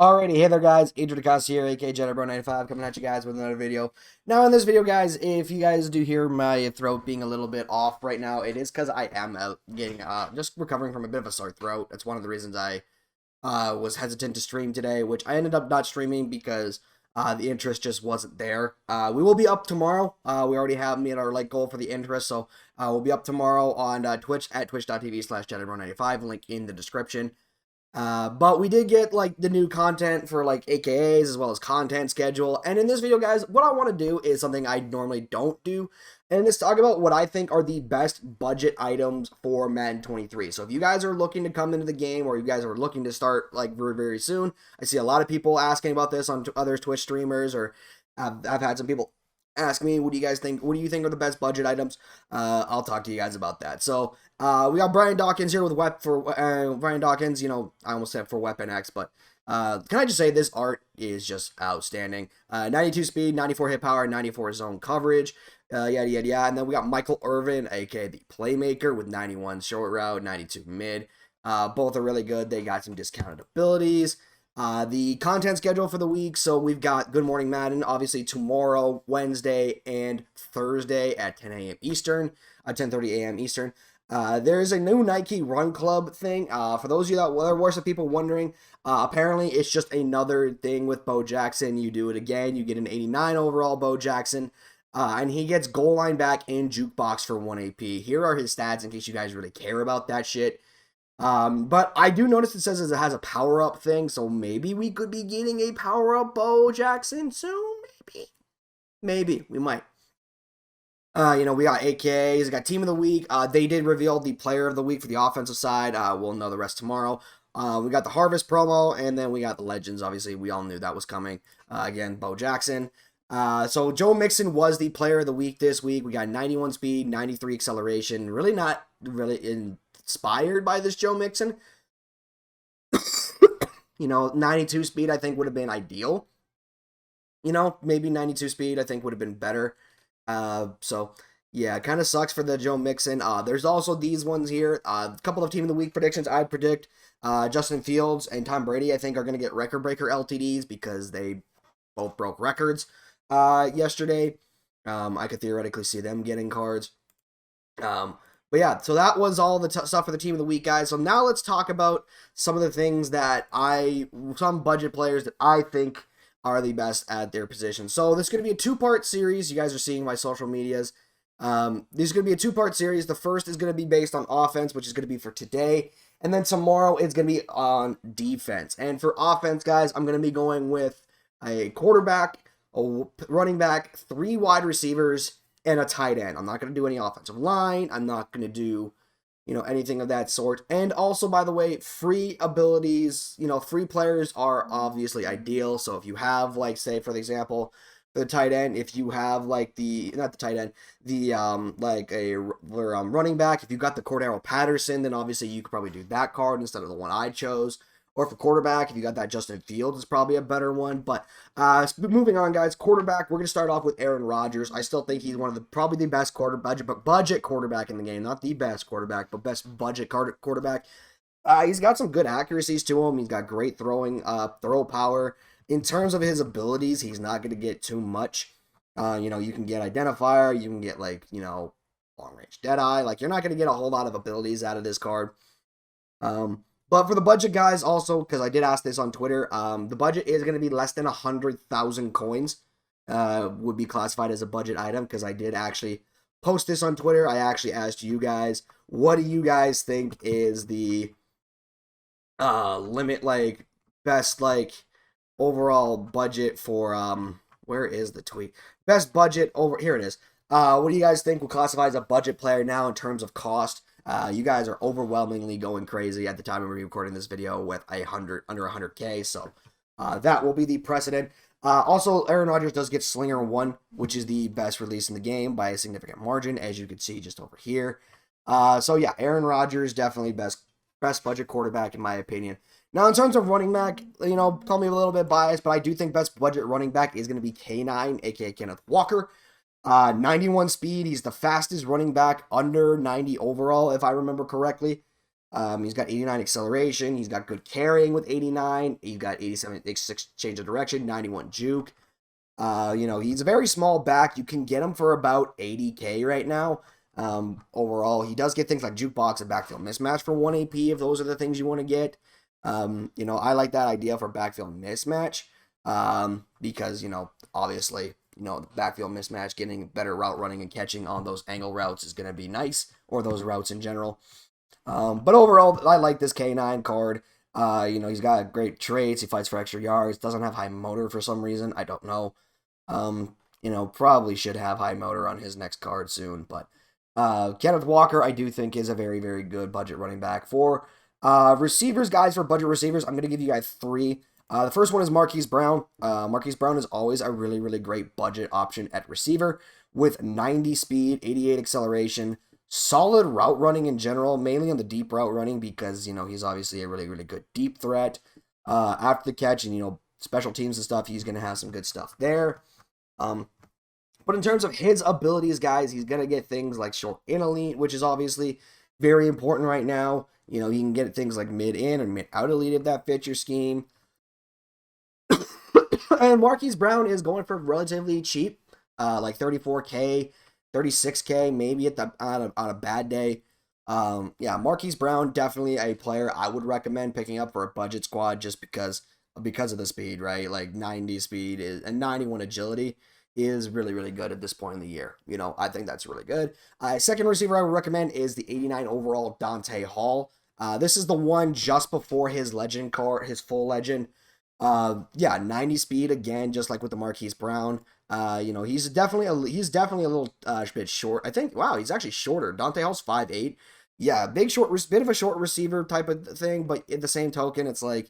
Alrighty, hey there guys, Adrian DeCosta here, aka Jetterbro95, coming at you guys with another video. Now in this video guys, if you guys do hear my throat being a little bit off right now, it is because I am just recovering from a bit of a sore throat. That's one of the reasons I was hesitant to stream today, which I ended up not streaming because the interest just wasn't there. We will be up tomorrow. We already have me at our goal for the interest, so we'll be up tomorrow on Twitch at twitch.tv/Jetterbro95, link in the description. But we did get the new content for AKAs as well as content schedule. And in this video, guys, what I want to do is something I normally don't do. And it's talk about what I think are the best budget items for Madden 23. So if you guys are looking to come into the game or you guys are looking to start very, very soon, I see a lot of people asking about this on other Twitch streamers, or I've had some people ask me, what do you guys think? What do you think are the best budget items? I'll talk to you guys about that. So we got Brian Dawkins here with Brian Dawkins. I almost said for Weapon X, but can I just say this art is just outstanding. 92 speed, 94 hit power, 94 zone coverage, yada yada yada. And then we got Michael Irvin, aka the Playmaker, with 91 short route, 92 mid. Both are really good. They got some discounted abilities. The content schedule for the week. So we've got Good Morning Madden, obviously tomorrow, Wednesday, and Thursday at 10 a.m. Eastern, 10:30 a.m. Eastern. There's a new Nike Run Club thing. For those of you that were some people wondering, apparently it's just another thing with Bo Jackson. You do it again, you get an 89 overall Bo Jackson. And he gets goal line back and jukebox for 1 AP. Here are his stats in case you guys really care about that shit. But I do notice it says it has a power-up thing, so maybe we could be getting a power-up Bo Jackson soon, maybe, we might. We got AKAs, we got Team of the Week. They did reveal the Player of the Week for the offensive side. We'll know the rest tomorrow. We got the Harvest promo, and then we got the Legends. Obviously, we all knew that was coming. Again, Bo Jackson. So Joe Mixon was the Player of the Week this week. We got 91 speed, 93 acceleration. Really not really inspired by this Joe Mixon. 92 speed I think would have been ideal. Maybe 92 speed I think would have been better. So yeah, it kind of sucks for the Joe Mixon. There's also these ones here. A couple of Team of the Week predictions. I predict Justin Fields and Tom Brady I think are going to get record breaker LTDs because they both broke records yesterday. I could theoretically see them getting cards. But yeah, so that was all the stuff for the Team of the Week, guys. So now let's talk about some of the things that some budget players that I think are the best at their position. So this is going to be a two-part series. You guys are seeing my social medias. This is going to be a two-part series. The first is going to be based on offense, which is going to be for today. And then tomorrow it's going to be on defense. And for offense, guys, I'm going to be going with a quarterback, a running back, 3 wide receivers, and a tight end. I'm not going to do any offensive line. I'm not going to do, anything of that sort. And also, by the way, free abilities, free players are obviously ideal. So if you have, say, for example, for the tight end, if you have, not the tight end, the, running back, if you got the Cordero Patterson, then obviously you could probably do that card instead of the one I chose. Or for quarterback, if you got that Justin Fields, is probably a better one. But moving on, guys, quarterback, we're going to start off with Aaron Rodgers. I still think he's one of probably the best budget quarterback in the game. Not the best quarterback, but best budget quarterback. He's got some good accuracies to him. He's got great throw power. In terms of his abilities, he's not going to get too much. You can get identifier. You can get, long-range Deadeye. You're not going to get a whole lot of abilities out of this card. But for the budget, guys, also, because I did ask this on Twitter, the budget is going to be less than 100,000 coins. Would be classified as a budget item, because I did actually post this on Twitter. I actually asked you guys, what do you guys think is the limit, best, overall budget for, where is the tweet? Best budget here it is. What do you guys think will classify as a budget player now in terms of cost? You guys are overwhelmingly going crazy at the time of recording this video with under 100K, so that will be the precedent. Also, Aaron Rodgers does get Slinger 1, which is the best release in the game by a significant margin, as you can see just over here. So yeah, Aaron Rodgers definitely best budget quarterback in my opinion. Now, in terms of running back, call me a little bit biased, but I do think best budget running back is going to be K9, aka Kenneth Walker. 91 speed. He's the fastest running back under 90 overall, if I remember correctly. He's got 89 acceleration. He's got good carrying with 89. He's got 87 change of direction, 91 juke. He's a very small back. You can get him for about 80K right now. Overall, he does get things like jukebox and backfield mismatch for 1 AP if those are the things you want to get. I like that idea for backfield mismatch because, obviously, the backfield mismatch, getting better route running and catching on those angle routes is going to be nice, or those routes in general. But overall, I like this K9 card. He's got great traits. He fights for extra yards. Doesn't have high motor for some reason. I don't know. Probably should have high motor on his next card soon. But Kenneth Walker, I do think, is a very, very good budget running back. For receivers, guys, for budget receivers, I'm going to give you guys 3. The first one is Marquise Brown. Marquise Brown is always a really, really great budget option at receiver with 90 speed, 88 acceleration, solid route running in general, mainly on the deep route running because, he's obviously a really, really good deep threat after the catch and, special teams and stuff. He's going to have some good stuff there. But in terms of his abilities, guys, he's going to get things like short in elite, which is obviously very important right now. You can get things like mid in and mid out elite if that fits your scheme. And Marquise Brown is going for relatively cheap, like 34K, 36K, maybe on a bad day. Marquise Brown, definitely a player I would recommend picking up for a budget squad just because of the speed, right? Like 90 speed and 91 agility is really, really good at this point in the year. I think that's really good. Second receiver I would recommend is the 89 overall Dante Hall. This is the one just before his legend card, his full legend. 90 speed again, just like with the Marquise Brown. He's definitely a little bit short. I think, wow, he's actually shorter. Dante Hall's 5'8". Yeah, bit of a short receiver type of thing, but at the same token, it's like,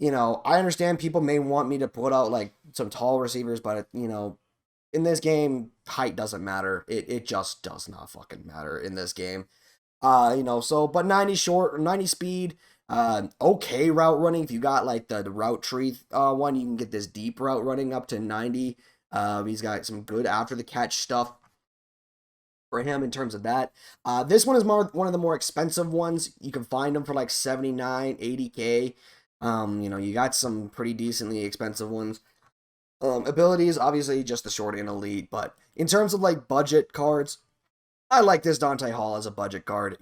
I understand people may want me to put out like some tall receivers, but in this game, height doesn't matter. It just does not fucking matter in this game. But 90 short, 90 speed, okay route running. If you got like the route tree one, you can get this deep route running up to 90. He's got some good after the catch stuff for him in terms of that. This one is one of the more expensive ones. You can find them for like 79, 80K. You got some pretty decently expensive ones. Abilities, obviously just the short and elite, but in terms of like budget cards, I like this Dante Hall as a budget card,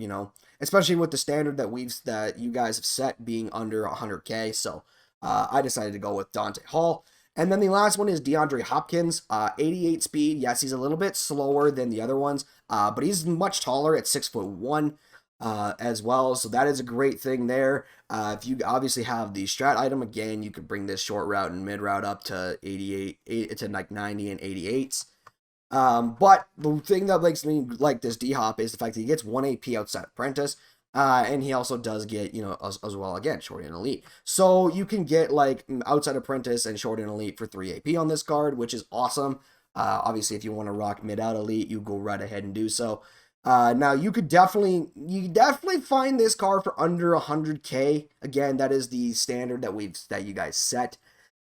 especially with the standard that you guys have set being under 100K. So I decided to go with Dante Hall. And then the last one is DeAndre Hopkins, 88 speed. Yes, he's a little bit slower than the other ones, but he's much taller at 6'1" as well. So that is a great thing there. If you obviously have the strat item, again, you could bring this short route and mid route up to 88 to like 90 and 88s. But the thing that makes me like this D-Hop is the fact that he gets 1 AP outside Apprentice, and he also does get, as well, again, Short and Elite. So you can get, like, outside Apprentice and Short and Elite for 3 AP on this card, which is awesome. Obviously, if you want to rock mid-out Elite, you go right ahead and do so. Now, you definitely find this card for under 100K. Again, that is the standard that you guys set.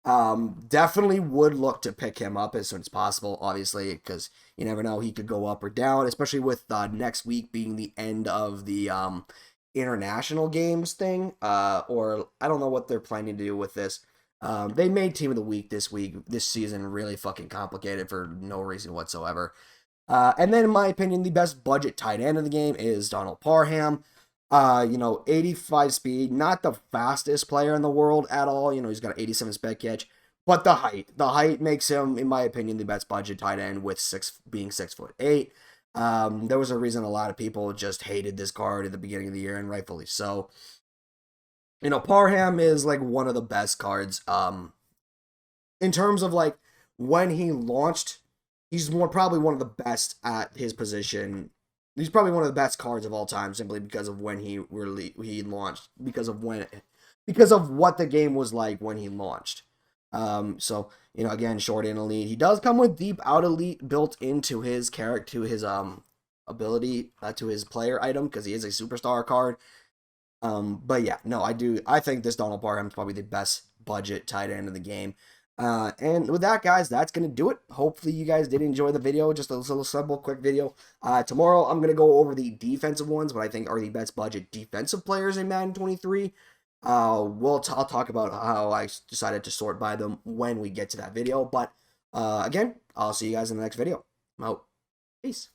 Definitely would look to pick him up as soon as possible, obviously, because you never know, he could go up or down, especially with next week being the end of the international games thing, or I don't know what they're planning to do with this. They made Team of the Week this season really fucking complicated for no reason whatsoever. And then, in my opinion, the best budget tight end of the game is Donald Parham. 85 speed, not the fastest player in the world at all. He's got an 87 spec catch, but the height makes him, in my opinion, the best budget tight end with being 6'8". There was a reason a lot of people just hated this card at the beginning of the year, and rightfully so. Parham is like one of the best cards. In terms of like when he launched, he's probably one of the best at his position. He's probably one of the best cards of all time, simply because of when he launched, because of what the game was like when he launched. Again, short and elite. He does come with deep out elite built into his character, to his ability, to his player item, because he is a superstar card. I think this Donald Parham is probably the best budget tight end in the game. And with that, guys, that's going to do it. Hopefully, you guys did enjoy the video. Just a little simple, quick video. Tomorrow, I'm going to go over the defensive ones, what I think are the best budget defensive players in Madden 23. I'll talk about how I decided to sort by them when we get to that video. But again, I'll see you guys in the next video. I'm out. Peace.